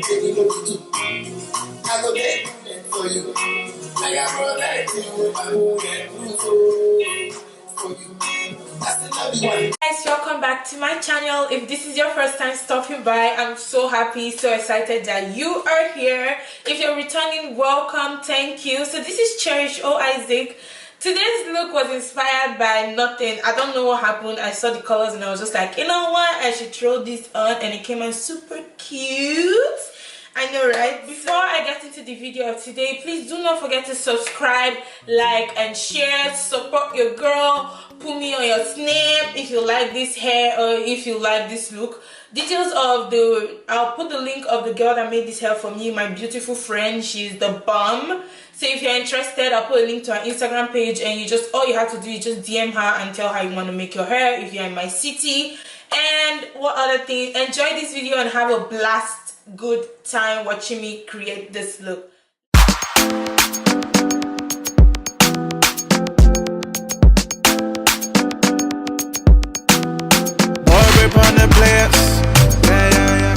you know you do. I go get for you. I got more like you. I will get for you. That's another one. Guys, welcome back to my channel. If this is your first time stopping by, I'm so happy, so excited that you are here. If you're returning, welcome, thank you. So this is Cherish Isaac. Today's look was inspired by nothing. I don't know what happened. I saw the colors and I was just like, you know what, I should throw this on, and it came out super cute. I know, right? Before I get into the video of today, please do not forget to subscribe, like, and share. Support your girl. Put me on your snap if you like this hair or if you like this look. Details of I'll put the link of the girl that made this hair for me, my beautiful friend. She's the bomb. So if you're interested, I'll put a link to her Instagram page, and all you have to do is just DM her and tell her you want to make your hair if you're in my city. And what other thing? Enjoy this video and have a blast, good time watching me create this look. On the place, yeah.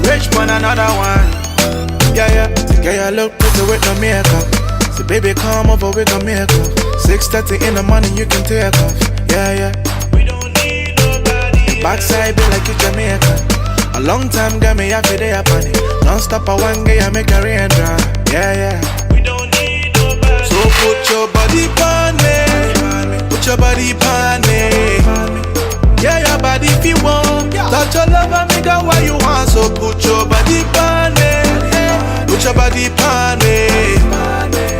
Rich man, another one, yeah. Girl, you look pretty with no makeup. So baby, come over, we gon' make up. 6:30 in the morning, you can take off, yeah. We don't need nobody. Backside be like you Jamaican. A long time got me happy day up on it. Non-stop a one day I make a rain drop, yeah. We don't need nobody. So put your body on me. Put your body on me. Yeah, your body if you want. Touch your love and make out what you want. So put your body on me. Put your body on me.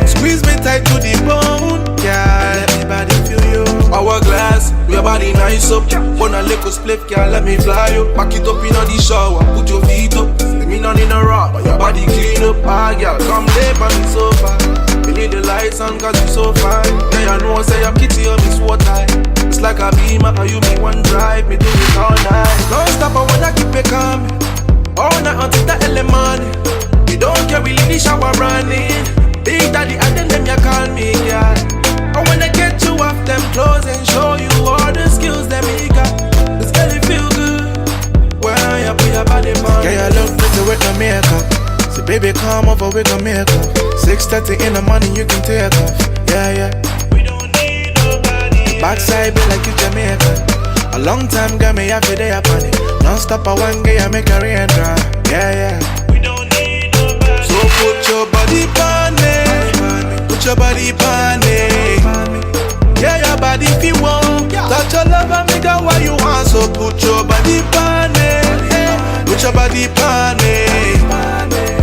Squeeze me tight to the bone. Yeah, let me body feel you. Hourglass, your body nice up. Wanna little split, girl, let me fly you. Back it up in the shower, put your feet up. Let me not in a rock, but your body clean up. Ah, girl, come lay by me sofa. We need the lights on cause you so fine. Yeah, you know say your kitty on me so tight. It's like a beamer, how you me one drive. Me do it all night. Don't stop, I wanna keep it calm. All night until the early morning. We don't care, we leave the shower running. Big daddy, and then them you call me, yeah. I wanna get you off them clothes and show you all the skills that me got. It's gonna feel good when you put your body on. Yeah, you look pretty with no makeup. So baby, come over, we gon' make up. 6:30 in the morning, you can take off, yeah. We don't need nobody. Backside be like you Jamaican. A long time got me happy day up on it. Non-stop a one day I make a rain drop, yeah. We don't need nobody. So put your body on me. Put your body on me. Yeah, your body if you want. Touch your love and make out what you want. So put your body on me. Put your body on me.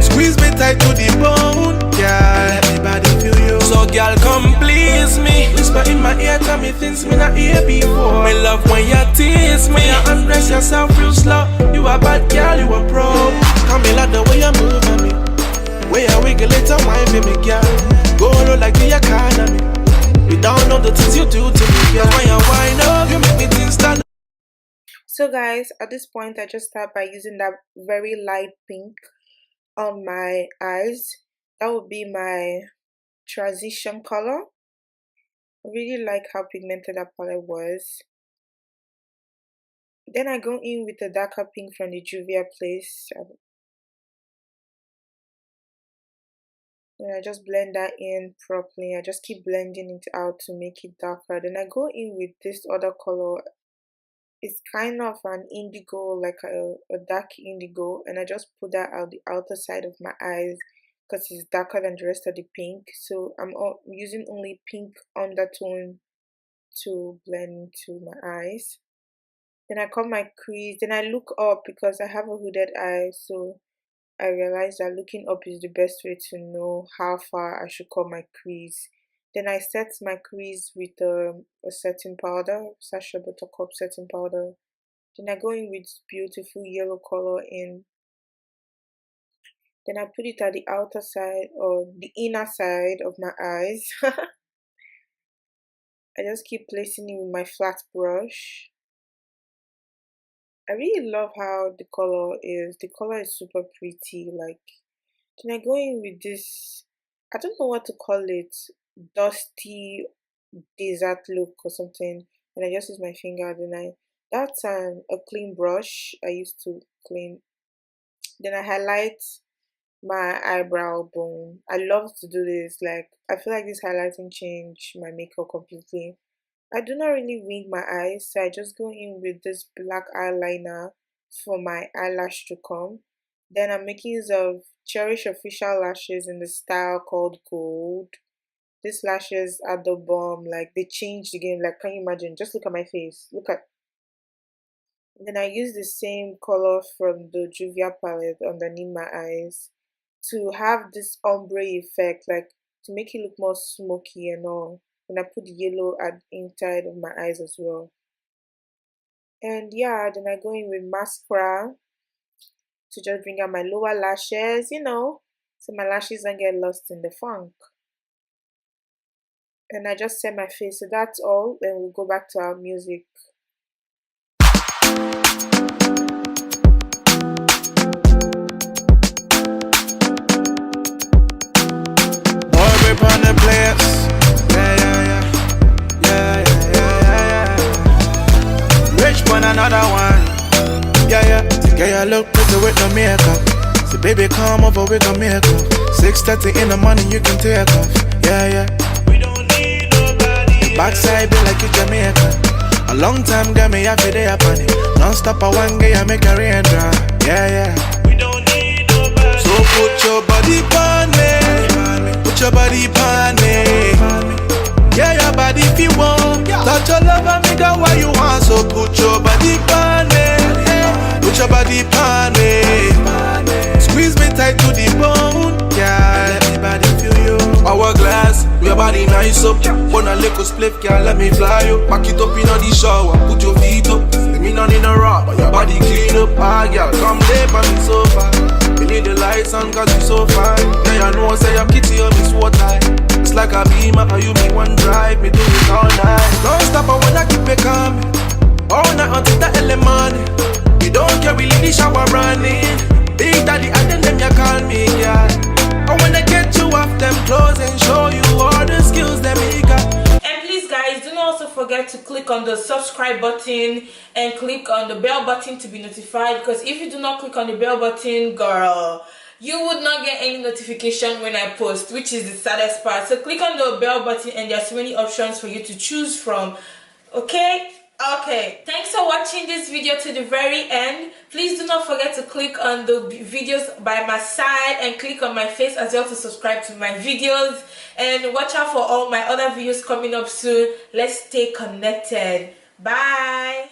Squeeze me tight to the bone, yeah. Let me body feel you. So girl, come please me. Whisper in my ear, tell me things me not hear before. Me love when you tease me. You undress yourself real slow. You a bad girl, you a pro. Come me like the way you move on me. Way I wiggle it and wine me, girl. Go low like the economy. You don't know the things you do to me, girl. When you wind up, you make me things stand. So guys, at this point I just start by using that very light pink on my eyes. That would be my transition color. I really like how pigmented that palette was. Then I go in with a darker pink from the Juviasplace. Then I just blend that in properly. I just keep blending it out to make it darker. Then I go in with this other color. It's kind of an indigo, like a dark indigo, and I just put that out the outer side of my eyes because it's darker than the rest of the pink. So I'm using only pink undertone to blend into my eyes. Then I cut my crease. Then I look up because I have a hooded eye, so I realized that looking up is the best way to know how far I should cut my crease. Then I set my crease with a setting powder, Sacha Buttercup setting powder. Then I go in with beautiful yellow color in. Then I put it at the outer side or the inner side of my eyes. I just keep placing it with my flat brush. I really love how the color is. The color is super pretty. Like, then I go in with this, I don't know what to call it, dusty desert look or something, and I just use my finger. That's a clean brush I used to clean. Then I highlight my eyebrow bone. I love to do this. Like, I feel like this highlighting changed my makeup completely. I do not really wing my eyes, so I just go in with this black eyeliner for my eyelash to come. Then I'm making use of Cherish official lashes in the style called Gold. These lashes are the bomb. Like, they changed the game. Like, can you imagine? Just look at my face. Look at. Then I use the same color from the Juvia palette underneath my eyes to have this ombre effect, like to make it look more smoky and all. And I put yellow at inside of my eyes as well. And yeah, then I go in with mascara to just bring out my lower lashes, so my lashes don't get lost in the funk. And I just set my face. So that's all. Then we'll go back to our music. On the place, yeah. Rich one, another one, yeah. Girl, you look pretty with no makeup. So baby, come over with no makeup. 6:30 in the morning, you can take off, yeah. We don't need nobody. Your backside be like you Jamaica. A long time got me happy day upon it. Non-stop, I one day I make a rain dry, yeah. We don't need nobody. So put your body on me. Your body pan me, yeah, your body if you want. Touch your love and me that what you want. So put your body pan me, put your body pan me. Squeeze me tight to the bone, yeah. Let me body feel you. Hourglass, your body nice up. On a little split, girl, let me fly you. Back it up in the shower, put your feet up. Let me not in a rock, but your body clean up. Ah, girl, come there by me so far. We need the lights on cause you so fine. Yeah, you know, say I'm kitty or miss what I. It's like a beamer or you me one drive. Me do it all night. Don't stop, I wanna keep it coming. All night until the early morning. You don't care, we leave the shower running. Big daddy and then them you call me, yeah. I wanna get you off them clothes and show you all the skills that we got. And please guys, do not also forget to click on the subscribe button and click on the bell button to be notified, because if you do not click on the bell button, girl, you would not get any notification when I post, which is the saddest part. So click on the bell button and there's so many options for you to choose from. Okay, thanks for watching this video to the very end. Please do not forget to click on the videos by my side and click on my face as well to subscribe to my videos, and watch out for all my other videos coming up soon. Let's stay connected. Bye.